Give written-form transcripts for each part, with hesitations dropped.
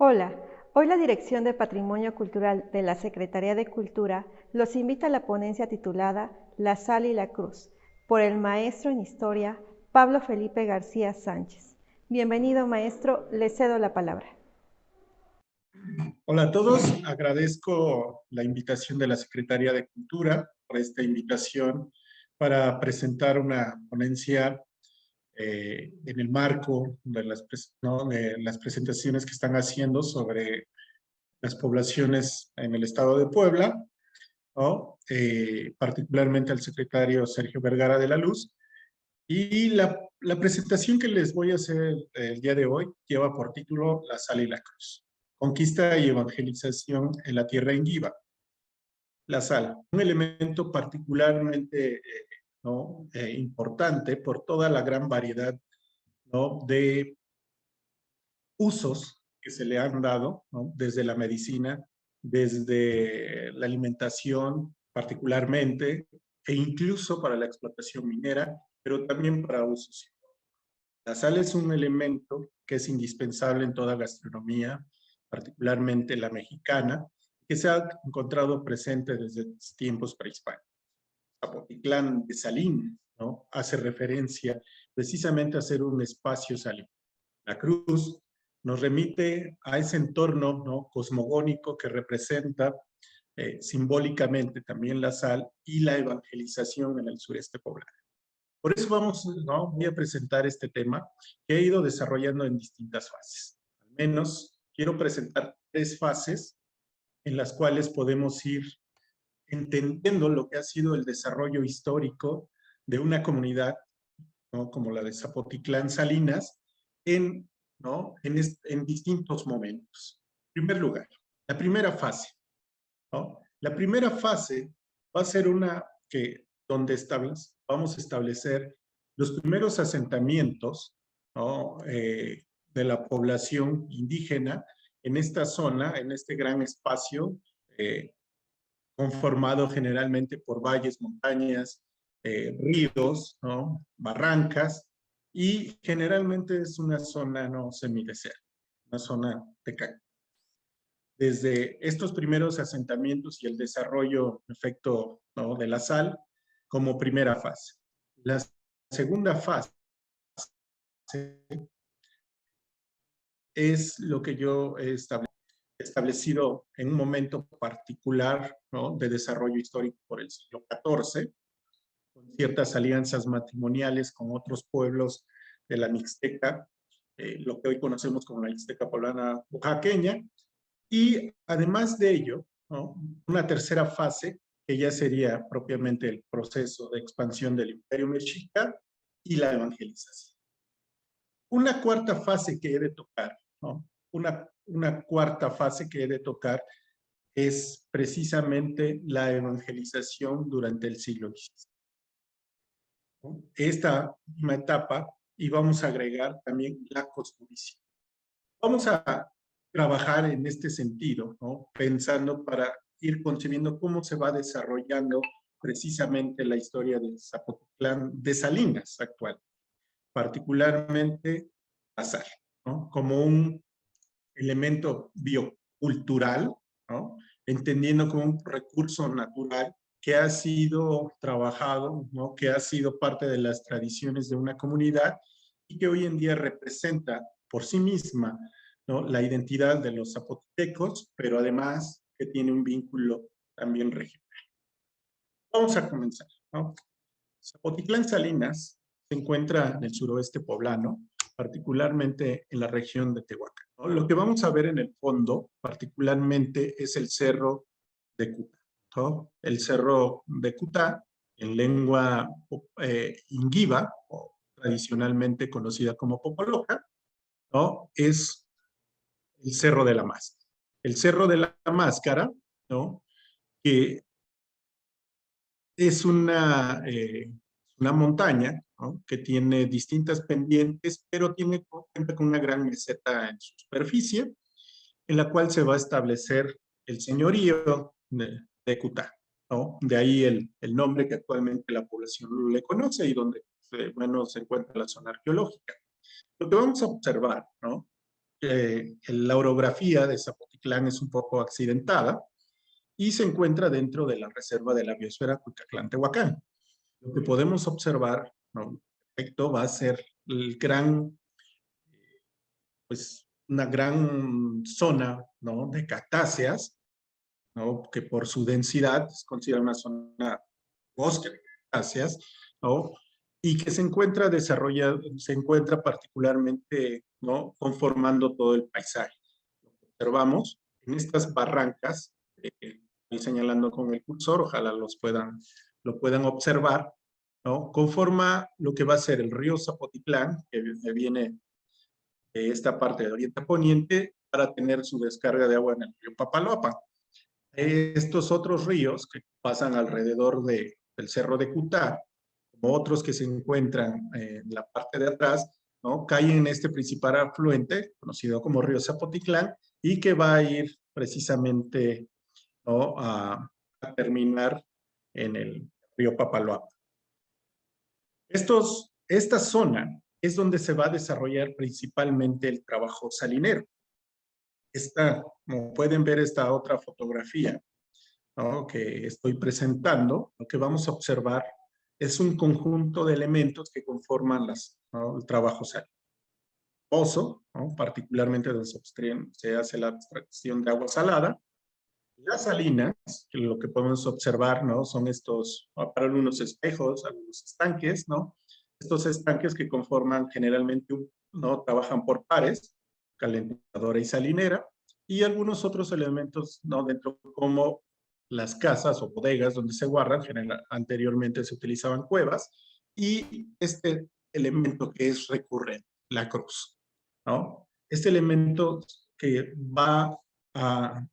Hola, hoy la Dirección de Patrimonio Cultural de la Secretaría de Cultura los invita a la ponencia titulada La Sal y la Cruz, por el maestro en Historia Pablo Felipe García Sánchez. Bienvenido, maestro, le cedo la palabra. Hola a todos, agradezco la invitación de la Secretaría de Cultura por esta invitación para presentar una ponencia en el marco de ¿no? de las presentaciones que están haciendo sobre las poblaciones en el estado de Puebla, ¿no? Particularmente al secretario Sergio Vergara de la Luz. Y la presentación que les voy a hacer el día de hoy lleva por título La Sal y la Cruz. Conquista y evangelización en la tierra indígena. La sal, un elemento particularmente ¿no? Importante por toda la gran variedad, ¿no? de usos que se le han dado, ¿no? Desde la medicina, desde la alimentación particularmente, e incluso para la explotación minera, pero también para usos. La sal es un elemento que es indispensable en toda gastronomía, particularmente la mexicana, que se ha encontrado presente desde tiempos prehispánicos. Zapotitlán de Salinas, ¿no? Hace referencia precisamente a ser un espacio salino. La cruz nos remite a ese entorno, ¿no? Cosmogónico que representa simbólicamente también la sal y la evangelización en el sureste poblano. Por eso ¿no? Voy a presentar este tema que he ido desarrollando en distintas fases. Al menos quiero presentar 3 fases en las cuales podemos ir entendiendo lo que ha sido el desarrollo histórico de una comunidad, ¿no? Como la de Zapotitlán Salinas, ¿no? en distintos momentos. En primer lugar, la primera fase, ¿no? La primera fase va a ser una donde vamos a establecer los primeros asentamientos, ¿no? De la población indígena en esta zona, en este gran espacio, conformado generalmente por valles, montañas, ríos, ¿no? Barrancas, y generalmente es una zona no semidesértica, una zona de cactus. Desde estos primeros asentamientos y el desarrollo, en efecto, ¿no? de la sal como primera fase. La segunda fase es lo que yo he establecido en un momento particular, ¿no? de desarrollo histórico por el siglo XIV, con ciertas alianzas matrimoniales con otros pueblos de la Mixteca, lo que hoy conocemos como la Mixteca poblana oaxaqueña, y además de ello, ¿no? una tercera fase que ya sería propiamente el proceso de expansión del Imperio Mexica y la evangelización. Una cuarta fase que he de tocar, ¿no? una cuarta fase que he de tocar es precisamente la evangelización durante el siglo XVI. ¿No? Esta última etapa, y vamos a agregar también la cosmovisión. Vamos a trabajar en este sentido, ¿no? Pensando para ir concebiendo cómo se va desarrollando precisamente la historia de Zapotlán de Salinas actual, particularmente la sal, ¿no? Como un elemento biocultural, ¿no? Entendiendo como un recurso natural que ha sido trabajado, ¿no? Que ha sido parte de las tradiciones de una comunidad y que hoy en día representa por sí misma, ¿no? la identidad de los zapotecos, pero además que tiene un vínculo también regional. Vamos a comenzar, ¿no? Zapotitlán Salinas se encuentra en el suroeste poblano, particularmente en la región de Tehuacán, ¿no? Lo que vamos a ver en el fondo, particularmente, es el cerro de Cutá, ¿no? El cerro de Cutá, en lengua inguiba, o tradicionalmente conocida como Popoloca, ¿no? Es el Cerro de la Máscara. El Cerro de la Máscara, ¿no? Que es una montaña, ¿no? que tiene distintas pendientes, pero cuenta con una gran meseta en su superficie, en la cual se va a establecer el señorío de Cutá, ¿no? De ahí el nombre que actualmente la población le conoce y donde bueno, se encuentra la zona arqueológica. Lo que vamos a observar, ¿no? la orografía de Zapotitlán es un poco accidentada y se encuentra dentro de la reserva de la biosfera Cuicatlán-Tehuacán. Lo que podemos observar, ¿no? Perfecto, va a ser el gran, pues, una gran zona, ¿no? De cactáceas, ¿no? Que por su densidad es considerada una zona bosque de cactáceas, ¿no? Y que se encuentra se encuentra particularmente, ¿no? Conformando todo el paisaje. Observamos en estas barrancas, estoy señalando con el cursor, ojalá lo puedan observar, ¿no? Conforma lo que va a ser el río Zapotitlán, que viene de esta parte de Oriente a Poniente, para tener su descarga de agua en el río Papaloapan. Estos otros ríos que pasan alrededor del Cerro de Cutá, como otros que se encuentran en la parte de atrás, ¿no? Caen en este principal afluente, conocido como río Zapotitlán, y que va a ir precisamente, ¿no? a terminar en el río Papaloapan. Esta zona es donde se va a desarrollar principalmente el trabajo salinero. Como pueden ver, esta otra fotografía, ¿no? Que estoy presentando, lo que vamos a observar es un conjunto de elementos que conforman ¿no? El trabajo salinero. Pozo, ¿no? Particularmente donde se hace la extracción de agua salada. Las salinas, que lo que podemos observar, ¿no? Son para algunos espejos, algunos estanques, ¿no? Estos estanques que conforman generalmente, ¿no? Trabajan por pares, calentadora y salinera, y algunos otros elementos, ¿no? Dentro, como las casas o bodegas donde se guardan, anteriormente se utilizaban cuevas, y este elemento que es recurrente, la cruz, ¿no? Este elemento que va a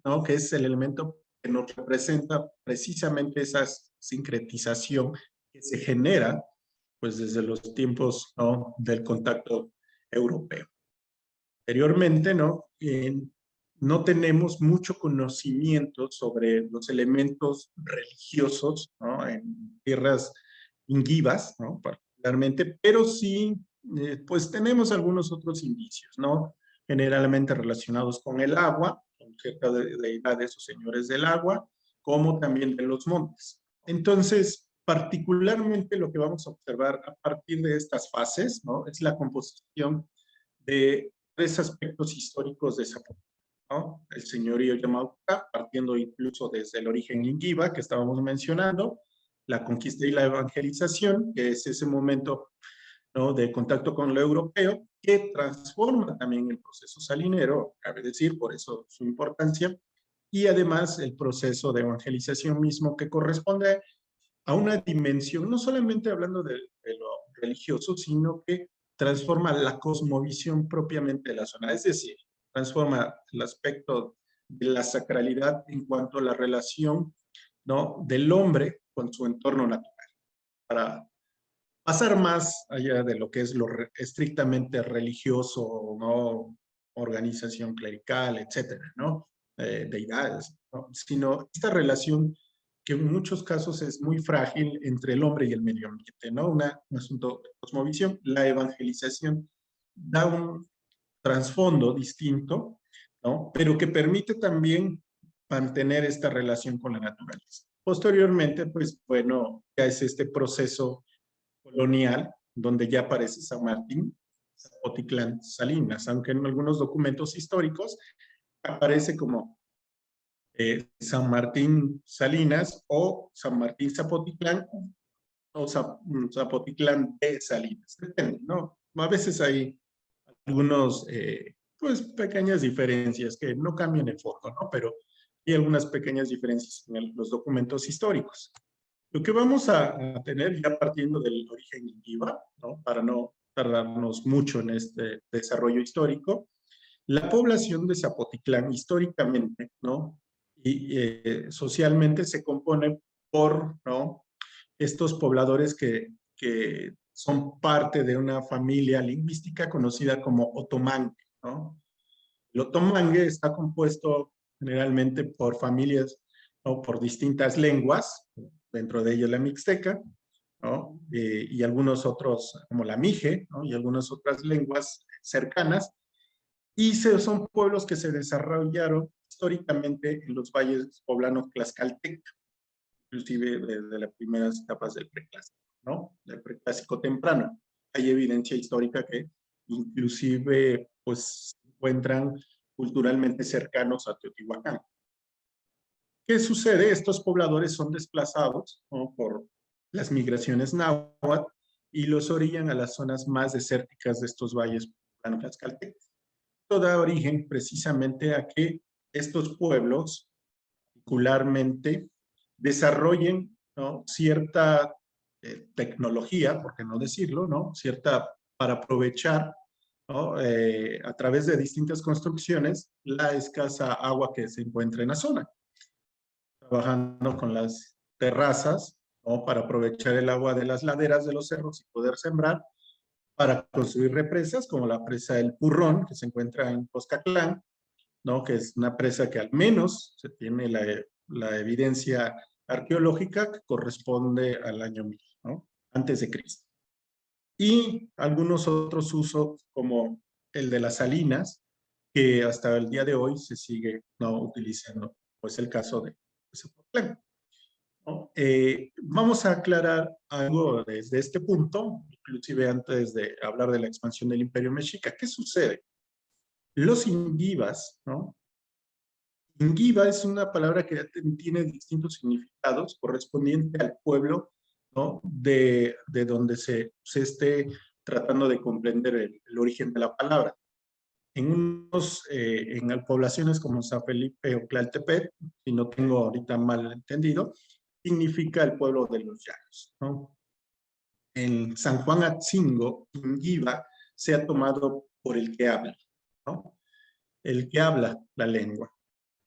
¿no? Que es el elemento que nos representa precisamente esa sincretización que se genera pues desde los tiempos, ¿no? Del contacto europeo. Anteriormente, ¿no? No tenemos mucho conocimiento sobre los elementos religiosos, ¿no? En tierras ingivas, ¿no? Particularmente, pero sí, pues tenemos algunos otros indicios, ¿no? Generalmente relacionados con el agua, con ciertas deidades o señores del agua, como también de los montes. Entonces, particularmente lo que vamos a observar a partir de estas fases, ¿no? Es la composición de tres aspectos históricos de Zapopan, ¿no? El señorío Yamauca, partiendo incluso desde el origen ingiva que estábamos mencionando, la conquista y la evangelización, que es ese momento, ¿no? De contacto con lo europeo, que transforma también el proceso salinero, cabe decir, por eso su importancia, y además el proceso de evangelización mismo que corresponde a una dimensión, no solamente hablando de lo religioso, sino que transforma la cosmovisión propiamente de la zona, es decir, transforma el aspecto de la sacralidad en cuanto a la relación, ¿no? Del hombre con su entorno natural, para pasar más allá de lo que es lo estrictamente religioso, ¿no? Organización clerical, etcétera, ¿no? Deidades, ¿no? Sino esta relación que en muchos casos es muy frágil entre el hombre y el medio ambiente, ¿no? Un asunto de cosmovisión. La evangelización da un trasfondo distinto, ¿no? Pero que permite también mantener esta relación con la naturaleza. Posteriormente, pues bueno, ya es este proceso colonial, donde ya aparece San Martín, Zapotitlán, Salinas, aunque en algunos documentos históricos aparece como San Martín Salinas o San Martín Zapotitlán o Zapotitlán de Salinas, depende, ¿no? A veces hay algunos, pues, pequeñas diferencias que no cambian el fondo, ¿no? Pero hay algunas pequeñas diferencias en los documentos históricos. Lo que vamos a tener ya partiendo del origen ingiva, ¿no? Para no tardarnos mucho en este desarrollo histórico, la población de Zapotitlán históricamente, ¿no? Y socialmente se compone por, ¿no? Estos pobladores que son parte de una familia lingüística conocida como otomangue, ¿no? El otomangue está compuesto generalmente por familias o por distintas lenguas, dentro de ellas la mixteca, ¿no? Y algunos otros, como la Mije, ¿no? Y algunas otras lenguas cercanas, y son pueblos que se desarrollaron históricamente en los valles poblanos tlaxcaltecas, inclusive desde las primeras etapas del preclásico, ¿no? Del preclásico temprano. Hay evidencia histórica que inclusive pues se encuentran culturalmente cercanos a Teotihuacán. ¿Qué sucede? Estos pobladores son desplazados, ¿no?, por las migraciones náhuatl y los orillan a las zonas más desérticas de estos valles tlaxcaltecas. Esto da origen precisamente a que estos pueblos, particularmente, desarrollen, ¿no?, cierta tecnología, por qué no decirlo, ¿no?, cierta para aprovechar, ¿no?, a través de distintas construcciones la escasa agua que se encuentra en la zona, trabajando con las terrazas, ¿no?, para aprovechar el agua de las laderas de los cerros y poder sembrar, para construir represas como la presa del Purrón, que se encuentra en Coscatlán, ¿no?, que es una presa que al menos se tiene la evidencia arqueológica que corresponde al año 1000, ¿no?, antes de Cristo. Y algunos otros usos como el de las salinas, que hasta el día de hoy se sigue, ¿no?, utilizando, pues el caso de Zapotlán, ¿no? Vamos a aclarar algo desde este punto, inclusive antes de hablar de la expansión del Imperio Mexica. ¿Qué sucede? Los ingibas, ¿no? Ingiba es una palabra que tiene distintos significados correspondiente al pueblo, ¿no?, de donde se esté tratando de comprender el origen de la palabra. En poblaciones como San Felipe o Tlaltepec, si no tengo ahorita mal entendido, significa el pueblo de los llanos, ¿no? En San Juan Atzingo, Ingiba se ha tomado por el que habla, ¿no?, el que habla la lengua.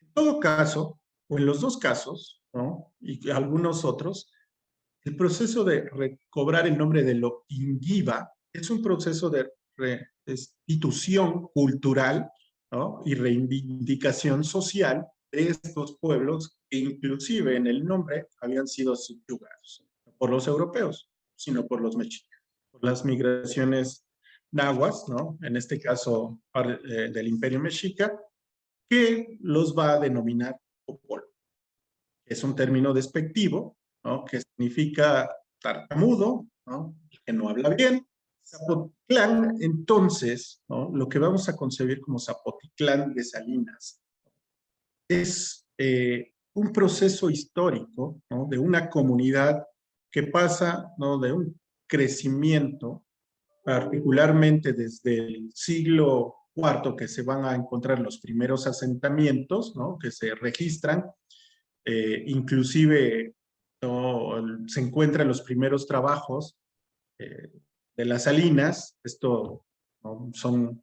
En todo caso, o en los dos casos, ¿no?, y algunos otros, el proceso de recobrar el nombre de lo Ingiba es un proceso de restitución cultural, ¿no?, y reivindicación social de estos pueblos que inclusive en el nombre habían sido subyugados, no por los europeos, sino por los mexicas, por las migraciones nahuas, ¿no?, en este caso del Imperio Mexica, que los va a denominar popolo. Es un término despectivo, ¿no?, que significa tartamudo, ¿no?, que no habla bien. Zapotlán, entonces, ¿no?, lo que vamos a concebir como Zapotitlán de Salinas, es un proceso histórico, ¿no?, de una comunidad que pasa, ¿no?, de un crecimiento, particularmente desde el siglo IV, que se van a encontrar los primeros asentamientos, ¿no?, que se registran, inclusive, ¿no?, se encuentran los primeros trabajos de las salinas. Esto, ¿no?, son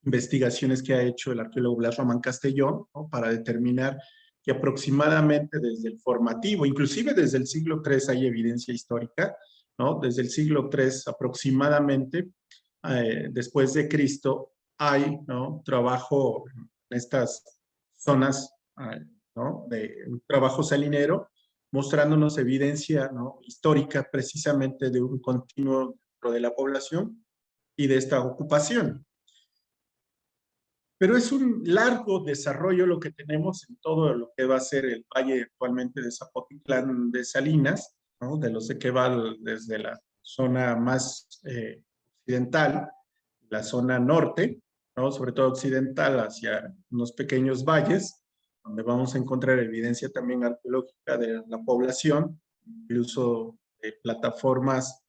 investigaciones que ha hecho el arqueólogo Blas Román Castellón, ¿no?, para determinar que aproximadamente desde el formativo, inclusive desde el siglo III hay evidencia histórica, ¿no?, desde el siglo III aproximadamente, después de Cristo, hay, ¿no?, trabajo en estas zonas, ¿no?, de un trabajo salinero, mostrándonos evidencia, ¿no?, histórica precisamente de un continuo de la población y de esta ocupación. Pero es un largo desarrollo lo que tenemos en todo lo que va a ser el valle actualmente de Zapotitlán de Salinas, ¿no?, de los de que va desde la zona más occidental, la zona norte, ¿no?, sobre todo occidental, hacia unos pequeños valles, donde vamos a encontrar evidencia también arqueológica de la población, incluso de plataformas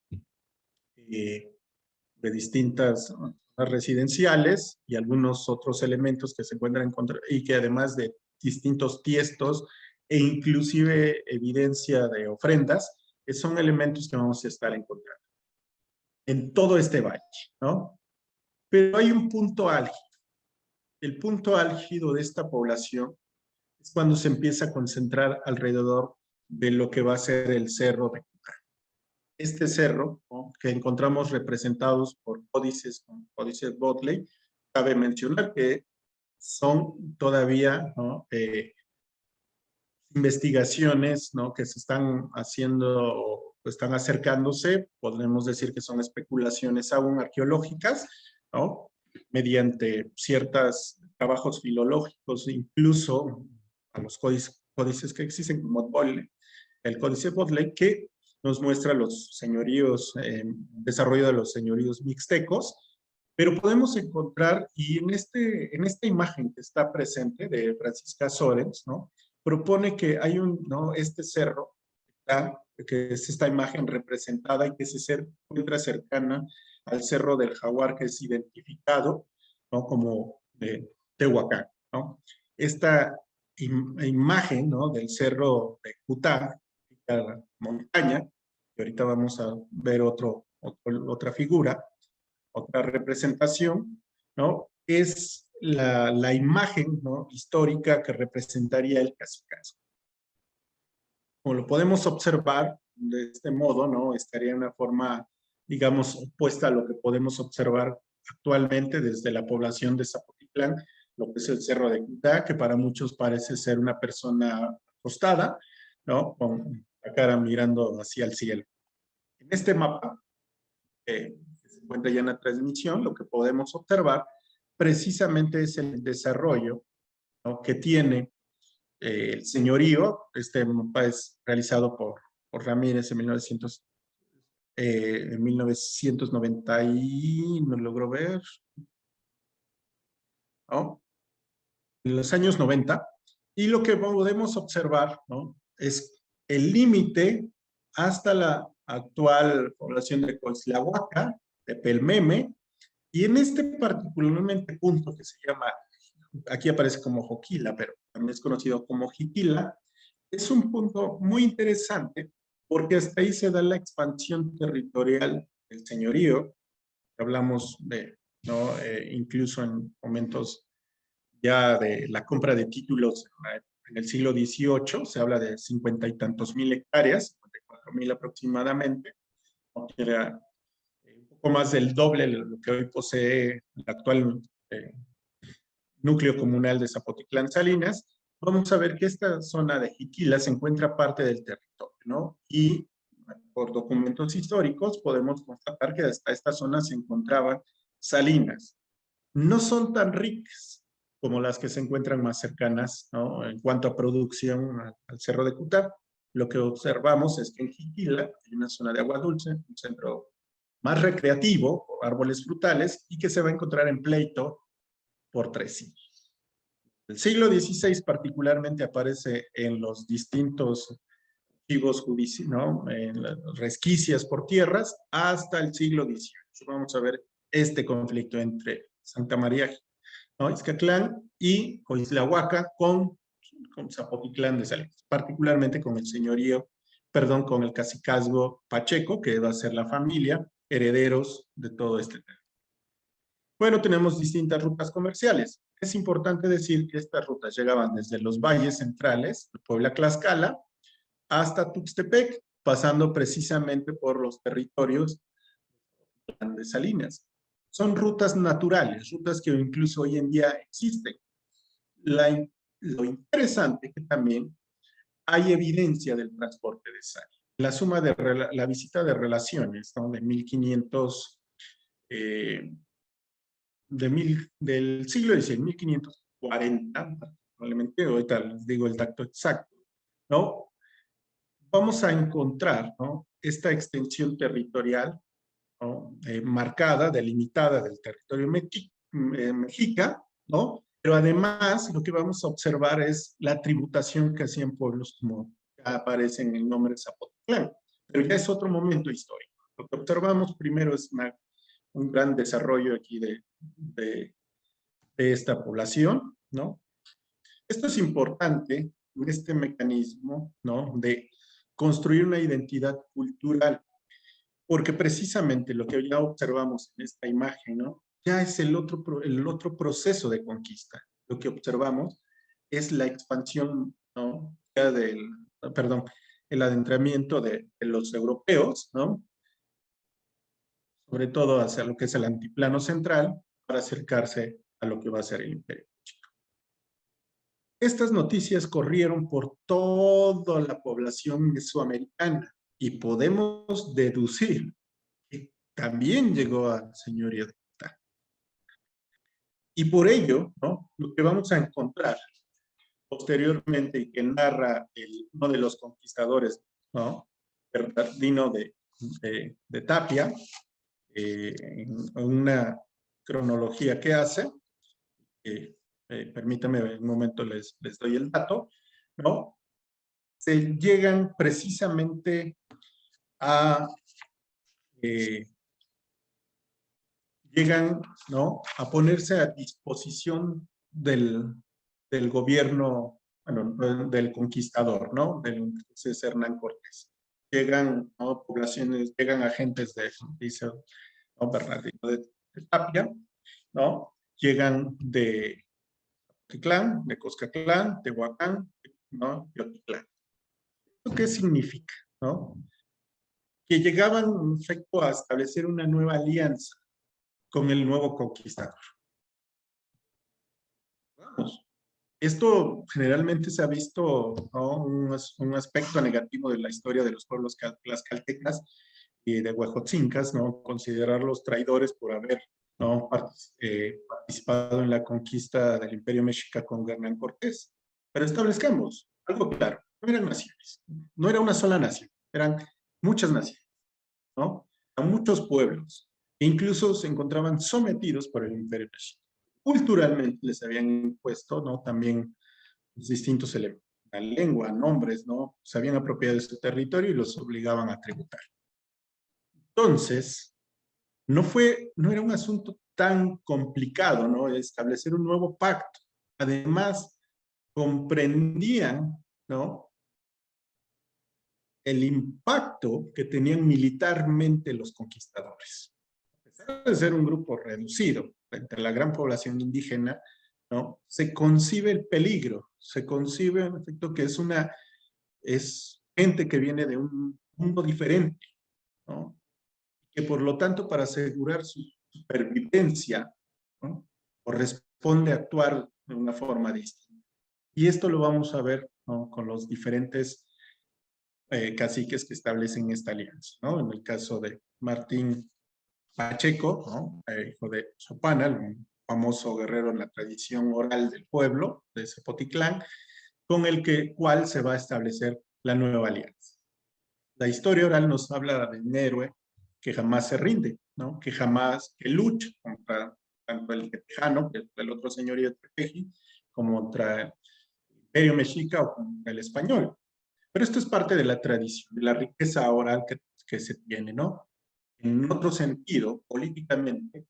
de distintas zonas residenciales y algunos otros elementos que se encuentran y que además de distintos tiestos e inclusive evidencia de ofrendas, que son elementos que vamos a estar encontrando en todo este valle, ¿no? Pero hay un punto álgido. El punto álgido de esta población es cuando se empieza a concentrar alrededor de lo que va a ser el cerro de Cucán. Este cerro, ¿no?, que encontramos representados por códices, como códices Botley, cabe mencionar que son todavía, ¿no?, investigaciones, ¿no?, que se están haciendo están acercándose, podemos decir que son especulaciones aún arqueológicas, ¿no? Mediante ciertos trabajos filológicos, incluso a los códices que existen, como el Códice Bodley, que nos muestra los señoríos, desarrollo de los señoríos mixtecos, pero podemos encontrar, y en esta imagen que está presente de Francisca Sorens, ¿no? Propone que hay ¿no? Este cerro, que es esta imagen representada y que se encuentra cercana al Cerro del Jaguar, que es identificado, ¿no? Como Tehuacán, ¿no? Esta imagen, ¿no? Del Cerro de Cutá, la montaña, y ahorita vamos a ver otra figura, otra representación, ¿no? Es la imagen, ¿no? Histórica que representaría el Cacicazgo. Como lo podemos observar de este modo, ¿no? Estaría en una forma, digamos, opuesta a lo que podemos observar actualmente desde la población de Zapotitlán, lo que es el Cerro de Cutá, que para muchos parece ser una persona acostada, ¿no? Con la cara mirando hacia el cielo. En este mapa, que se encuentra ya en la transmisión, lo que podemos observar precisamente es el desarrollo, ¿no? Que tiene el señorío. Este mapa es realizado por Ramírez en 1990 y no logro ver, ¿no? En los años 90, y lo que podemos observar, ¿no? Es el límite hasta la actual población de Coislahuaca, de Pelmeme, y en este particularmente punto que se llama, aquí aparece como Joquila, pero también es conocido como Jiquila, es un punto muy interesante porque hasta ahí se da la expansión territorial del señorío. Hablamos de, ¿no? Incluso en momentos ya de la compra de títulos en el siglo XVIII, se habla de 50 y tantos mil hectáreas, 54,000 aproximadamente, ¿no? Que era un poco más del doble de lo que hoy posee el actual núcleo comunal de Zapotitlán Salinas. Vamos a ver que esta zona de Jiquila se encuentra parte del territorio, ¿no? Y por documentos históricos podemos constatar que hasta esta zona se encontraban salinas. No son tan ricas como las que se encuentran más cercanas, ¿no? En cuanto a producción al Cerro de Cutá. Lo que observamos es que en Jiquila hay una zona de agua dulce, un centro más recreativo, árboles frutales, y que se va a encontrar en pleito por 3 siglos. El siglo XVI particularmente aparece en los distintos archivos judiciales, ¿no? En las resquicias por tierras, hasta el siglo XVIII. Vamos a ver este conflicto entre Santa María, ¿no? Ixcatlán y Coislahuaca con Zapotitlán de Salinas, particularmente con el señorío, perdón, con el cacicazgo Pacheco, que va a ser la familia, herederos de todo este tema. Bueno, tenemos distintas rutas comerciales. Es importante decir que estas rutas llegaban desde los valles centrales, Puebla-Tlaxcala, hasta Tuxtepec, pasando precisamente por los territorios de Salinas. Son rutas naturales, rutas que incluso hoy en día existen. Lo interesante es que también hay evidencia del transporte de sal. La suma de la visita de relaciones, ¿no? De 1500, del siglo XVI, 1540, probablemente, ahorita les digo el dato exacto, ¿no? Vamos a encontrar, ¿no? Esta extensión territorial, ¿no? Marcada, delimitada del territorio mexica, ¿no? Pero además lo que vamos a observar es la tributación que hacían pueblos como aparece en el nombre de Zapotlán. Pero ya es otro momento histórico. Lo que observamos primero es un gran desarrollo aquí de esta población, ¿no? Esto es importante, este mecanismo, ¿no? De construir una identidad cultural, porque precisamente lo que ya observamos en esta imagen, ¿no? Ya es el otro proceso de conquista. Lo que observamos es la expansión, ¿no? Ya perdón, el adentramiento de los europeos, ¿no? Sobre todo hacia lo que es el antiplano central, para acercarse a lo que va a ser el Imperio. Estas noticias corrieron por toda la población mesoamericana y podemos deducir que también llegó al señorío de Coclán. Y por ello, ¿no? Lo que vamos a encontrar posteriormente y que narra uno de los conquistadores, ¿no? Bernardino de Tapia, en una cronología que hace, permítame un momento, les doy el dato, ¿no? Se llegan precisamente a, eh, llegan, ¿no? A ponerse a disposición del gobierno, bueno, del conquistador, ¿no? Del entonces Hernán Cortés. Llegan, ¿no? Poblaciones, llegan agentes dice, ¿no? Bernardino de Tapia, ¿no? Llegan de Titlán, de Coscatlán, Tehuacán, ¿no? Y Otitlán. ¿Esto qué significa, no? Que llegaban, en efecto, a establecer una nueva alianza con el nuevo conquistador. Vamos. Esto generalmente se ha visto, ¿no? Un aspecto negativo de la historia de los pueblos tlaxcaltecas y de huejotzincas, ¿no? Considerarlos traidores por haber, ¿no? Participado en la conquista del Imperio Mexica con Hernán Cortés. Pero establezcamos algo claro, no eran naciones, no era una sola nación, eran muchas naciones, ¿no? Eran muchos pueblos, e incluso se encontraban sometidos por el Imperio Mexica. Culturalmente les habían impuesto, ¿no? También los distintos elementos, la lengua, nombres, ¿no? Se habían apropiado de su territorio y los obligaban a tributar. Entonces, no era un asunto tan complicado, ¿no? Establecer un nuevo pacto. Además, comprendían, ¿no? El impacto que tenían militarmente los conquistadores. A pesar de ser un grupo reducido frente a la gran población indígena, ¿no? Se concibe el peligro, se concibe en efecto que es gente que viene de un mundo diferente, ¿no? Que por lo tanto para asegurar su supervivencia, ¿no? Corresponde actuar de una forma distinta. Y esto lo vamos a ver, ¿no? Con los diferentes caciques que establecen esta alianza, ¿no? En el caso de Martín Pacheco, ¿no? Hijo de Sopana, un famoso guerrero en la tradición oral del pueblo de Zapotitlán, con el cual se va a establecer la nueva alianza. La historia oral nos habla de un héroe que jamás se rinde, ¿no? Que lucha contra tanto el tejano, el otro señorío de Tepeji, como contra el Imperio Mexica o contra el español. Pero esto es parte de la tradición, de la riqueza oral que se tiene, ¿no? En otro sentido, políticamente,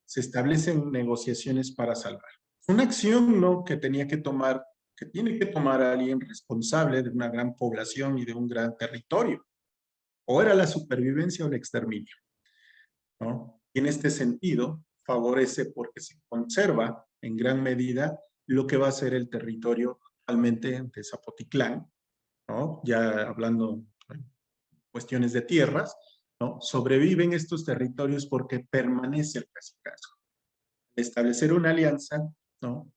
se establecen negociaciones para salvar. Una acción, ¿no? Que tiene que tomar a alguien responsable de una gran población y de un gran territorio. O era la supervivencia o el exterminio, ¿no? Y en este sentido, favorece porque se conserva en gran medida lo que va a ser el territorio actualmente de Zapotitlán, ¿no? Ya hablando de cuestiones de tierras, ¿no? Sobreviven estos territorios porque permanece el cacicazgo. Establecer una alianza, ¿no?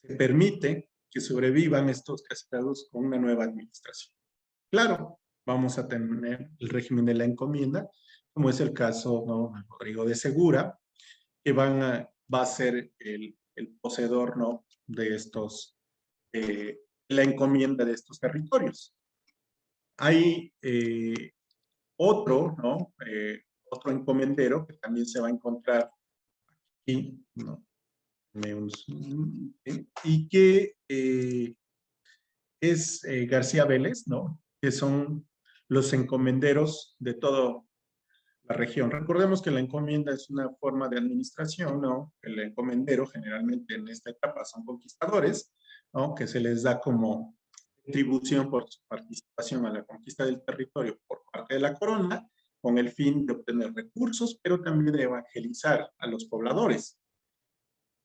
Se permite que sobrevivan estos cacicazgos con una nueva administración. Claro, vamos a tener el régimen de la encomienda, como es el caso, ¿no? De Rodrigo de Segura, que va a ser el poseedor, ¿no? De la encomienda de estos territorios. Hay otro, ¿no? Otro encomendero que también se va a encontrar aquí, ¿no? Y que es García Vélez, ¿no? Que son los encomenderos de toda la región. Recordemos que la encomienda es una forma de administración, ¿no? El encomendero generalmente en esta etapa son conquistadores, ¿no? Que se les da como retribución por su participación a la conquista del territorio por parte de la corona, con el fin de obtener recursos, pero también de evangelizar a los pobladores.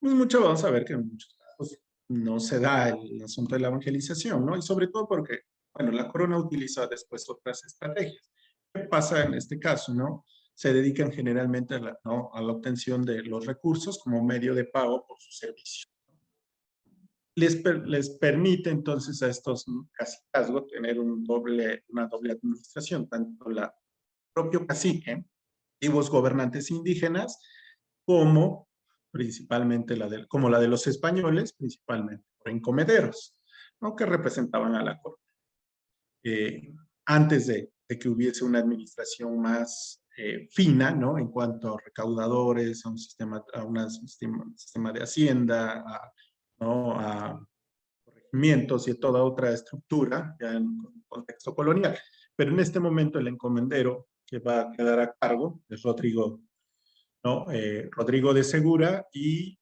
Pues mucho vamos a ver que en muchos casos no se da el asunto de la evangelización, ¿no? Y sobre todo porque, bueno, la corona utiliza después otras estrategias. ¿Qué pasa en este caso, no? Se dedican generalmente ¿no? a la obtención de los recursos como medio de pago por su servicio. les permite entonces a estos cacicazgos tener una doble administración, tanto la propio cacique, antiguos gobernantes indígenas, como principalmente como la de los españoles, principalmente por encomederos, ¿no? Que representaban a la corte. Antes de que hubiese una administración más fina, ¿no? En cuanto a recaudadores, a un sistema de hacienda, ¿no? A regimientos y a toda otra estructura, ya en contexto colonial. Pero en este momento el encomendero que va a quedar a cargo es Rodrigo, ¿no? Rodrigo de Segura y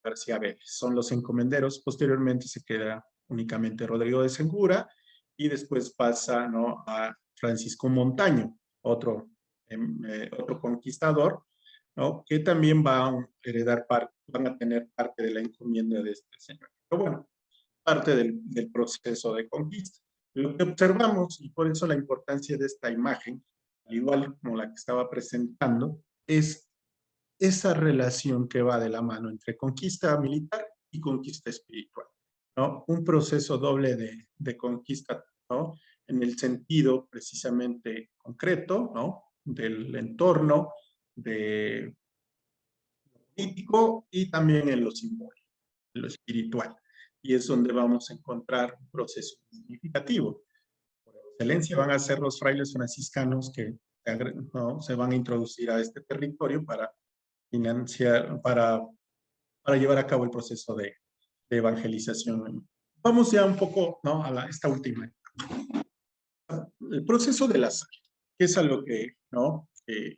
García Vélez. Son los encomenderos. Posteriormente se queda únicamente Rodrigo de Segura y después pasa, ¿no? A Francisco Montaño, otro conquistador, ¿no? Que también va a heredar van a tener parte de la encomienda de este señor. Pero bueno, parte del proceso de conquista. Lo que observamos, y por eso la importancia de esta imagen, al igual como la que estaba presentando, es esa relación que va de la mano entre conquista militar y conquista espiritual, ¿no? Un proceso doble de conquista, ¿no? En el sentido precisamente concreto, ¿no? Del entorno, de lo político y también en lo simbólico, en lo espiritual. Y es donde vamos a encontrar un proceso significativo. Por excelencia van a ser los frailes franciscanos que, ¿no? Se van a introducir a este territorio para financiar, para llevar a cabo el proceso de evangelización. Vamos ya un poco, ¿no? Esta última. El proceso de la sal, que es a lo que, ¿no? Que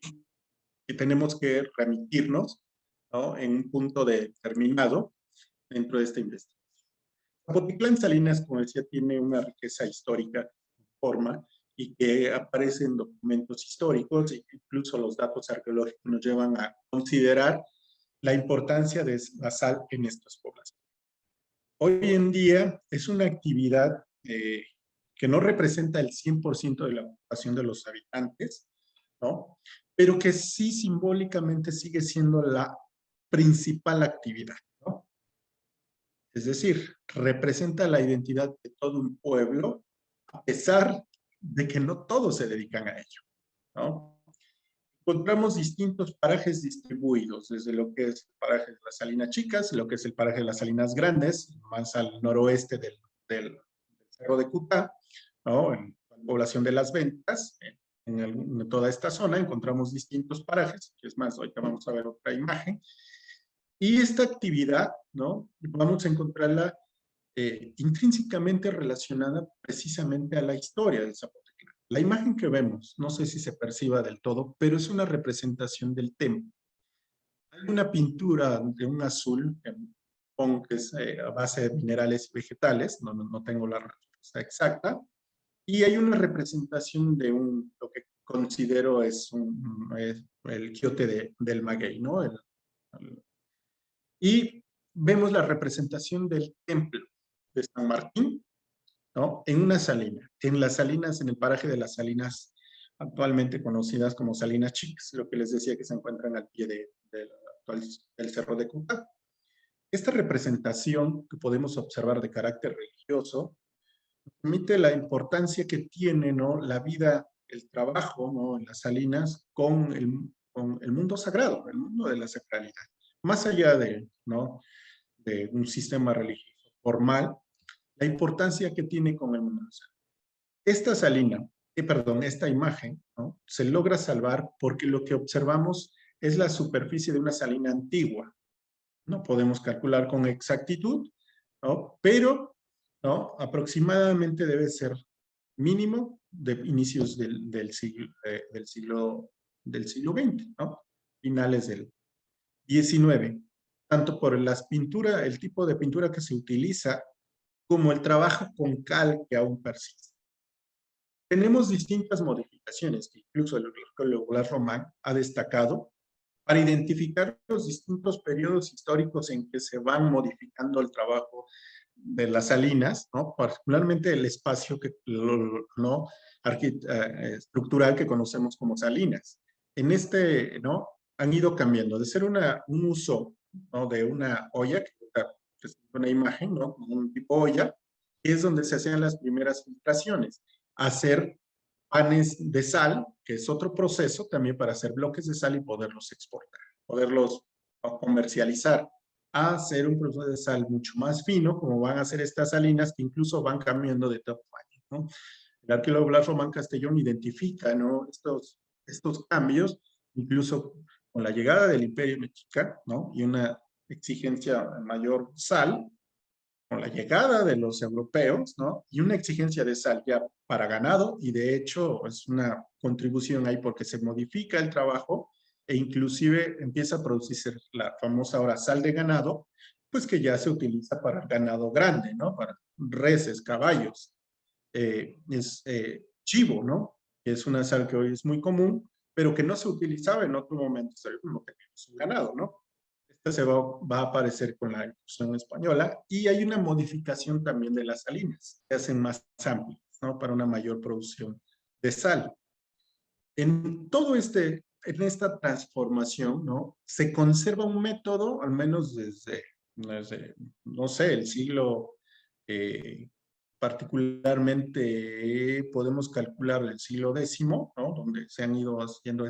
tenemos que remitirnos, ¿no? En un punto determinado dentro de esta investigación. Zapotitlán Salinas, como decía, tiene una riqueza histórica, forma, y que aparece en documentos históricos, e incluso los datos arqueológicos nos llevan a considerar la importancia de la sal en estas poblaciones. Hoy en día es una actividad que no representa el 100% de la ocupación de los habitantes, ¿no? Pero que sí simbólicamente sigue siendo la principal actividad, ¿no? Es decir, representa la identidad de todo un pueblo, a pesar de que no todos se dedican a ello, ¿no? Encontramos distintos parajes distribuidos, desde lo que es el paraje de las Salinas Chicas, lo que es el paraje de las Salinas Grandes, más al noroeste del Cerro de Cutá, ¿no? En la población de Las Ventas, en toda esta zona encontramos distintos parajes, que es más, ahorita vamos a ver otra imagen, y esta actividad, ¿no? Vamos a encontrarla intrínsecamente relacionada precisamente a la historia del Zapotlán. La imagen que vemos, no sé si se perciba del todo, pero es una representación del templo. Hay una pintura de un azul, que es a base de minerales vegetales, no tengo la respuesta exacta, y hay una representación de lo que considero es el quiote del maguey, ¿no? Y vemos la representación del templo de San Martín, ¿no? En una salina, en las salinas, en el paraje de las salinas actualmente conocidas como Salinas Chicas, lo que les decía que se encuentran al pie del Cerro de Cutá. Esta representación que podemos observar de carácter religioso permite la importancia que tiene, ¿no? La vida, el trabajo, ¿no? En las salinas con el mundo sagrado, el mundo de la sacralidad. Más allá ¿no? De un sistema religioso formal, la importancia que tiene con el mundo. Esta salina, esta imagen, ¿no? Se logra salvar porque lo que observamos es la superficie de una salina antigua. No podemos calcular con exactitud, ¿no? Pero, ¿no? Aproximadamente debe ser mínimo de inicios del siglo XX, ¿no? Finales del XIX. Tanto por las pinturas, el tipo de pintura que se utiliza, como el trabajo con cal que aún persiste. Tenemos distintas modificaciones que incluso el arqueólogo Blas Román ha destacado para identificar los distintos periodos históricos en que se van modificando el trabajo de las salinas, ¿no? Particularmente el espacio ¿no? Estructural que conocemos como salinas. En ¿no? Han ido cambiando de ser un uso, ¿no? De una olla que presento una imagen, ¿no? Como un tipo olla, que es donde se hacían las primeras filtraciones. Hacer panes de sal, que es otro proceso también para hacer bloques de sal y poderlos exportar, poderlos comercializar, a hacer un proceso de sal mucho más fino, como van a ser estas salinas que incluso van cambiando de tamaño, ¿no? El arqueólogo Blas Román Castellón identifica, ¿no? estos cambios, incluso con la llegada del Imperio Mexica, ¿no? Y una exigencia de mayor sal, con la llegada de los europeos, ¿no? Y una exigencia de sal ya para ganado, y de hecho es una contribución ahí porque se modifica el trabajo e inclusive empieza a producirse la famosa ahora sal de ganado, pues que ya se utiliza para el ganado grande, ¿no? Para reses, caballos, chivo, ¿no? Que es una sal que hoy es muy común, pero que no se utilizaba en otro momento, como teníamos un ganado, ¿no? Esta va a aparecer con la inclusión española y hay una modificación también de las salinas, que hacen más amplias, ¿no? Para una mayor producción de sal. En esta transformación, ¿no? Se conserva un método, al menos desde no sé, el siglo, particularmente podemos calcular el siglo X, ¿no? Donde se han ido haciendo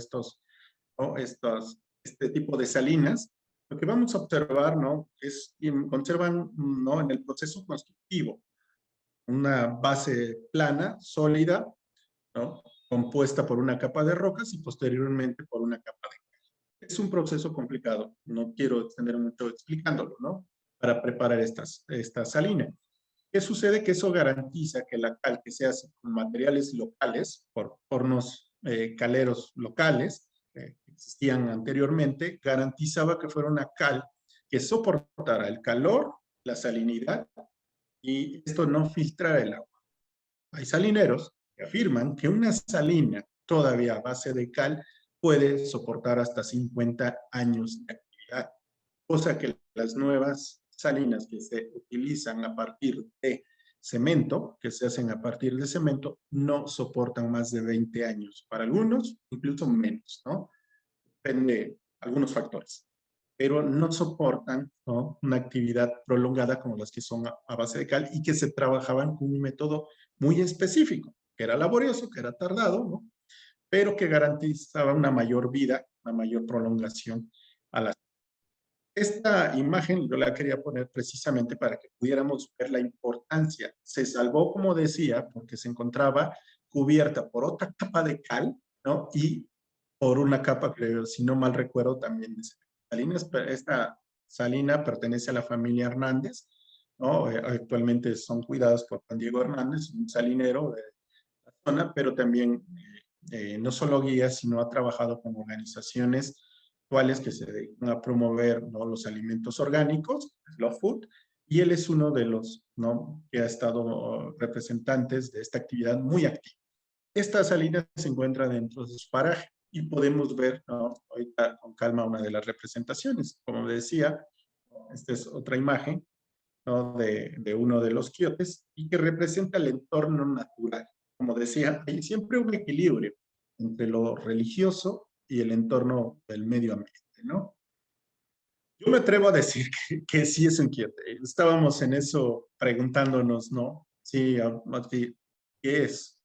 ¿no? Este tipo de salinas. Lo que vamos a observar, ¿no? Es que conservan, ¿no? En el proceso constructivo una base plana, sólida, ¿no? Compuesta por una capa de rocas y posteriormente por una capa de cal. Es un proceso complicado, no quiero extender mucho explicándolo, ¿no? Para preparar esta salina. ¿Qué sucede? Que eso garantiza que la cal que se hace con materiales locales, por hornos caleros locales, que existían anteriormente, garantizaba que fuera una cal que soportara el calor, la salinidad, y esto no filtrara el agua. Hay salineros que afirman que una salina todavía a base de cal puede soportar hasta 50 años de actividad, cosa que las nuevas salinas que se utilizan a partir de cemento, que se hacen a partir de cemento, no soportan más de 20 años. Para algunos, incluso menos, ¿no? Depende de algunos factores, pero no soportan, ¿no? Una actividad prolongada como las que son a base de cal y que se trabajaban con un método muy específico, que era laborioso, que era tardado, ¿no? Pero que garantizaba una mayor vida, una mayor prolongación a la. Esta imagen yo la quería poner precisamente para que pudiéramos ver la importancia. Se salvó, como decía, porque se encontraba cubierta por otra capa de cal, ¿no? Y por una capa, creo, si no mal recuerdo, también de salinas. Esta salina pertenece a la familia Hernández, ¿no? Actualmente son cuidados por Juan Diego Hernández, un salinero de la zona, pero también no solo guía, sino ha trabajado con organizaciones actuales que se dedican a promover, ¿no? Los alimentos orgánicos, Slow Food, y él es uno de los, ¿no? Que ha estado representantes de esta actividad muy activa. Esta salina se encuentra dentro de su paraje y podemos ver, ¿no? Ahorita con calma una de las representaciones. Como decía, esta es otra imagen, ¿no? de uno de los quiotes y que representa el entorno natural. Como decía, hay siempre un equilibrio entre lo religioso y el entorno del medio ambiente, ¿no? Yo me atrevo a decir que sí es un quiote. Estábamos en eso preguntándonos, ¿no? Sí, ¿qué es?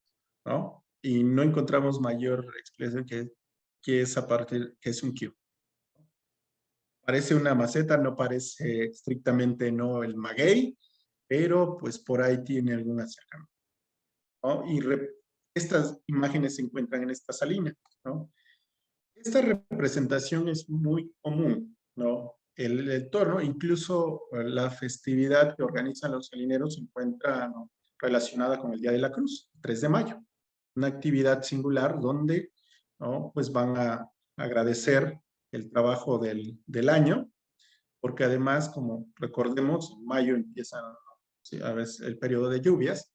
¿No? Y no encontramos mayor expresión que es a partir, que es un quiote. Parece una maceta, no parece estrictamente no el maguey, pero pues por ahí tiene alguna acercamiento, ¿no? Y estas imágenes se encuentran en esta salina, ¿no? Esta representación es muy común, ¿no? El entorno, incluso la festividad que organizan los salineros se encuentra, ¿no? Relacionada con el Día de la Cruz, 3 de mayo, una actividad singular donde, ¿no? Pues van a agradecer el trabajo del año, porque además, como recordemos, en mayo empieza, ¿sí? A veces el periodo de lluvias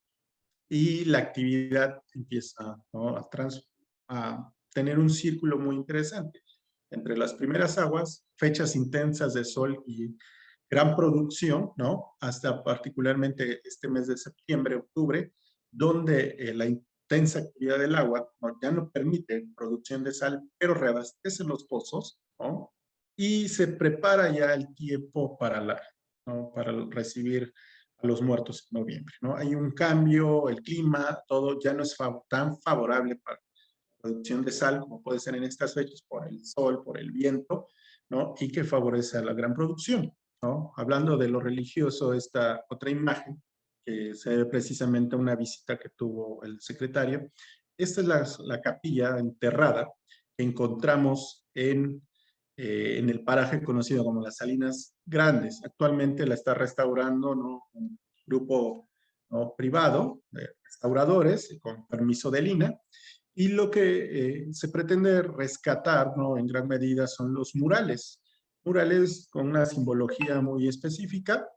y la actividad empieza, ¿no? a tener un círculo muy interesante. Entre las primeras aguas, fechas intensas de sol y gran producción, ¿no? Hasta particularmente este mes de septiembre, octubre, donde la intensa actividad del agua, ¿no? Ya no permite producción de sal, pero reabastece los pozos, ¿no? Y se prepara ya el tiempo para ¿no? Para recibir a los muertos en noviembre, ¿no? Hay un cambio, el clima, todo ya no es tan favorable para la producción de sal como puede ser en estas fechas por el sol, por el viento, ¿no? Y que favorece a la gran producción, ¿no? Hablando de lo religioso, esta otra imagen, que se ve precisamente una visita que tuvo el secretario, esta es la capilla enterrada que encontramos en el paraje conocido como las Salinas Grandes. Actualmente la está restaurando, ¿no? Un grupo, ¿no? privado de restauradores con permiso del INAH. Y lo que se pretende rescatar, ¿no? En gran medida son los murales. Murales con una simbología muy específica,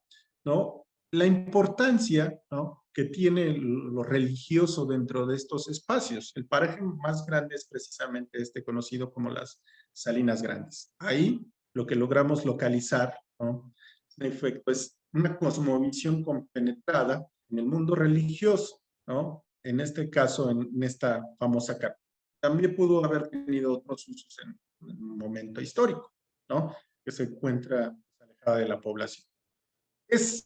¿no? La importancia, ¿no? que tiene lo religioso dentro de estos espacios. El paraje más grande es precisamente este conocido como las Salinas Grandes. Ahí lo que logramos localizar, ¿no? En efecto, es una cosmovisión compenetrada en el mundo religioso, ¿no? En este caso, en esta famosa carta. También pudo haber tenido otros usos en un momento histórico, ¿no? Que se encuentra alejada de la población. Es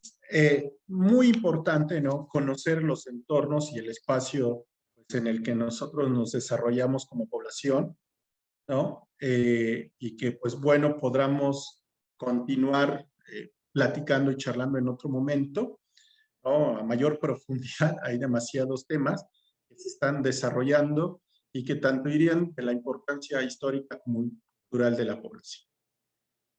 muy importante, ¿no? Conocer los entornos y el espacio pues, en el que nosotros nos desarrollamos como población, ¿no? Y que, pues bueno, podamos continuar platicando y charlando en otro momento, ¿no? A mayor profundidad, hay demasiados temas que se están desarrollando y que tanto irían de la importancia histórica como cultural de la población.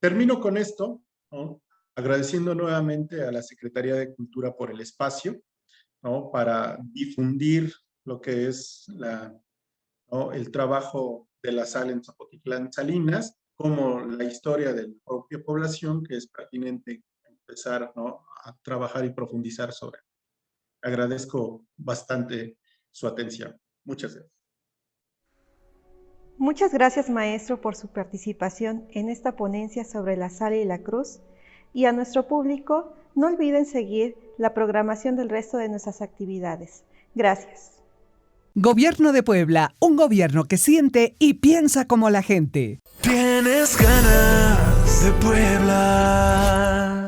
Termino con esto, ¿no? Agradeciendo nuevamente a la Secretaría de Cultura por el espacio, ¿no? Para difundir lo que es ¿no? el trabajo de la sal en Zapotitlán Salinas, como la historia de la propia población, que es pertinente empezar, ¿no? a trabajar y profundizar sobre. Agradezco bastante su atención. Muchas gracias. Muchas gracias, maestro, por su participación en esta ponencia sobre la sal y la cruz. Y a nuestro público, no olviden seguir la programación del resto de nuestras actividades. Gracias. Gobierno de Puebla, un gobierno que siente y piensa como la gente. Tienes ganas de Puebla.